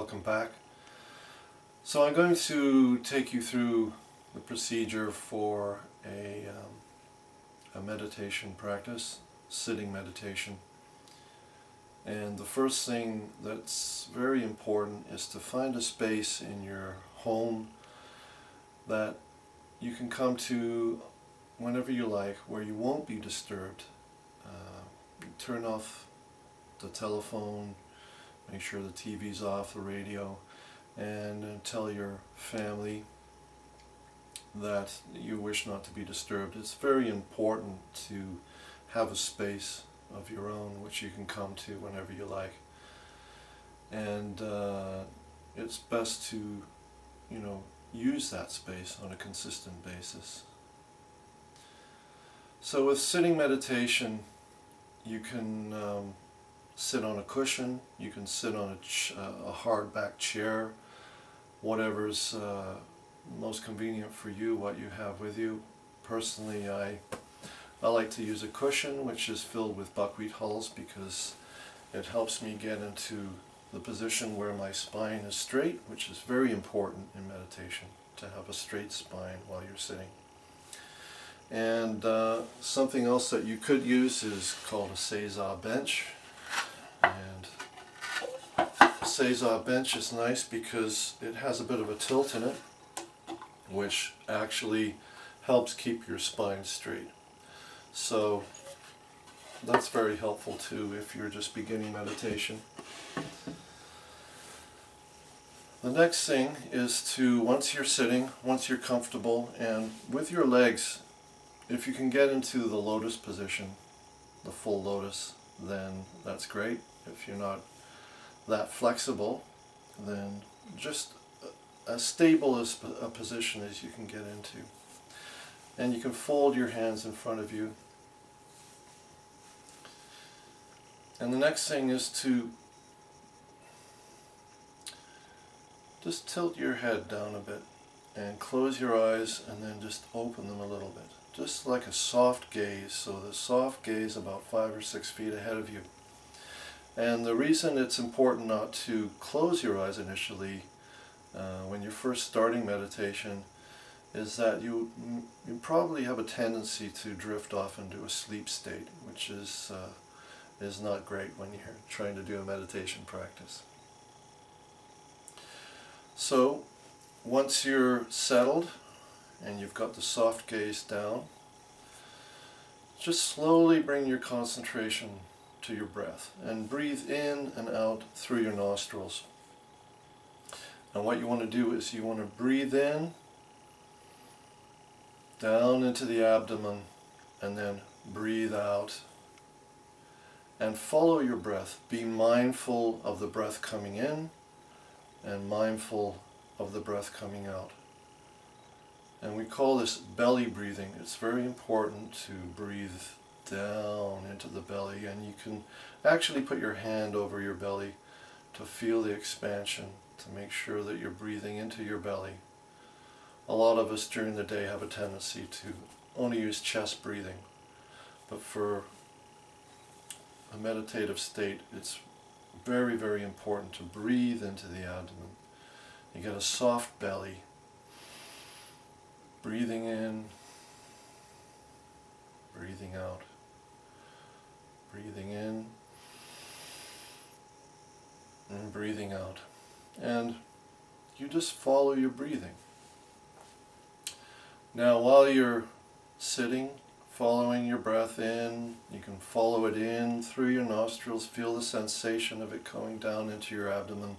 welcome back. So I'm going to take you through the procedure for a meditation practice, sitting meditation. And the first thing that's very important is to find a space in your home that you can come to whenever you like, where you won't be disturbed. Turn off the telephone, make sure the TV's off, the radio, and tell your family that you wish not to be disturbed. It's very important to have a space of your own which you can come to whenever you like. And it's best to, use that space on a consistent basis. So with sitting meditation, you can sit on a cushion, you can sit on a hard back chair, whatever's most convenient for you, what you have with you. Personally, I like to use a cushion which is filled with buckwheat hulls because it helps me get into the position where my spine is straight, which is very important in meditation, to have a straight spine while you're sitting. And something else that you could use is called a seiza bench. And a seiza bench is nice because it has a bit of a tilt in it, which actually helps keep your spine straight. So that's very helpful too if you're just beginning meditation. The next thing is to, once you're sitting, once you're comfortable, and with your legs, if you can get into the lotus position, the full lotus, then that's great. If you're not that flexible, then just as stable as a position as you can get into. And you can fold your hands in front of you. And the next thing is to just tilt your head down a bit and close your eyes and then just open them a little bit. Just like a soft gaze, so the soft gaze about 5 or 6 feet ahead of you. And the reason it's important not to close your eyes initially when you're first starting meditation is that you probably have a tendency to drift off into a sleep state, which is not great when you're trying to do a meditation practice. So once you're settled and you've got the soft gaze down, just slowly bring your concentration to your breath and breathe in and out through your nostrils. And what you want to do is you want to breathe in down into the abdomen and then breathe out and follow your breath. Be mindful of the breath coming in and mindful of the breath coming out. And we call this belly breathing. It's very important to breathe down into the belly, and you can actually put your hand over your belly to feel the expansion, to make sure that you're breathing into your belly. A lot of us during the day have a tendency to only use chest breathing, but for a meditative state, it's very, very important to breathe into the abdomen. You get a soft belly. Breathing in, breathing out, breathing in, and breathing out. And you just follow your breathing. Now while you're sitting, following your breath in, you can follow it in through your nostrils, feel the sensation of it going down into your abdomen,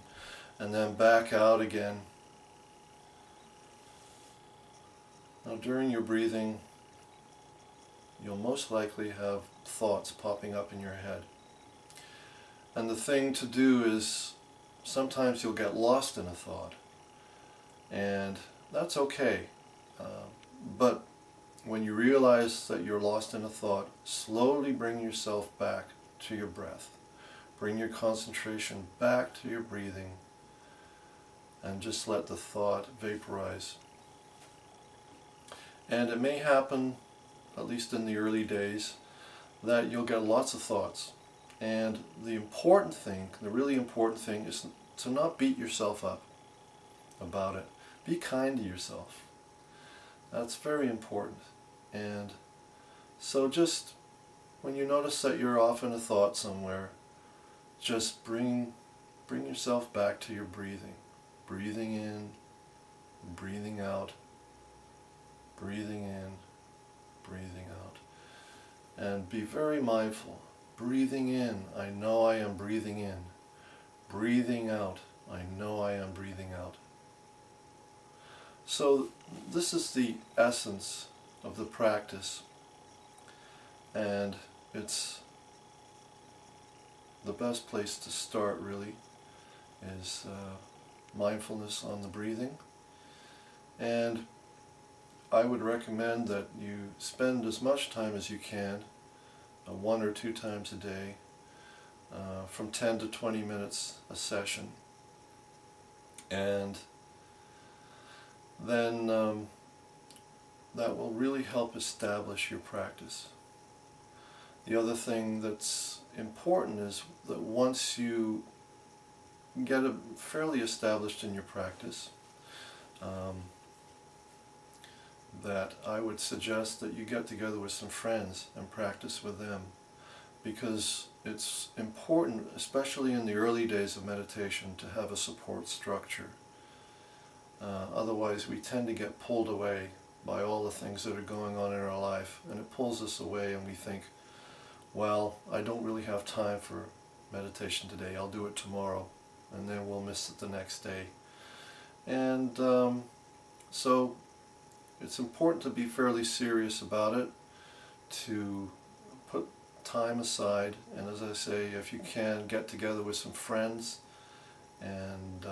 and then back out again. Now during your breathing, you'll most likely have thoughts popping up in your head. And the thing to do is, sometimes you'll get lost in a thought. And that's okay. But when you realize that you're lost in a thought, slowly bring yourself back to your breath. Bring your concentration back to your breathing and just let the thought vaporize. And it may happen, at least in the early days, that you'll get lots of thoughts. And the important thing, the really important thing, is to not beat yourself up about it. Be kind to yourself. That's very important. And so just when you notice that you're off in a thought somewhere, just bring yourself back to your breathing. Breathing in, breathing out, breathing in, breathing out. And be very mindful. Breathing in, I know I am breathing in. Breathing out, I know I am breathing out. So this is the essence of the practice, and it's the best place to start really is mindfulness on the breathing. And I would recommend that you spend as much time as you can, 1 or 2 times a day, from 10 to 20 minutes a session. And then that will really help establish your practice. The other thing that's important is that once you get fairly established in your practice, that I would suggest that you get together with some friends and practice with them, because it's important, especially in the early days of meditation, to have a support structure. Otherwise we tend to get pulled away by all the things that are going on in our life, and it pulls us away and we think, well, I don't really have time for meditation today, I'll do it tomorrow, and then we'll miss it the next day. And so it's important to be fairly serious about it, to put time aside, and as I say, if you can, get together with some friends, and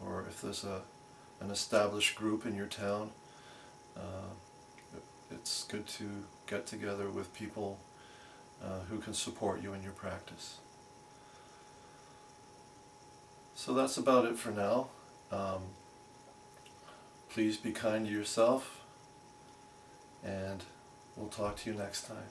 or if there's an established group in your town, it's good to get together with people who can support you in your practice. So that's about it for now. Please be kind to yourself, and we'll talk to you next time.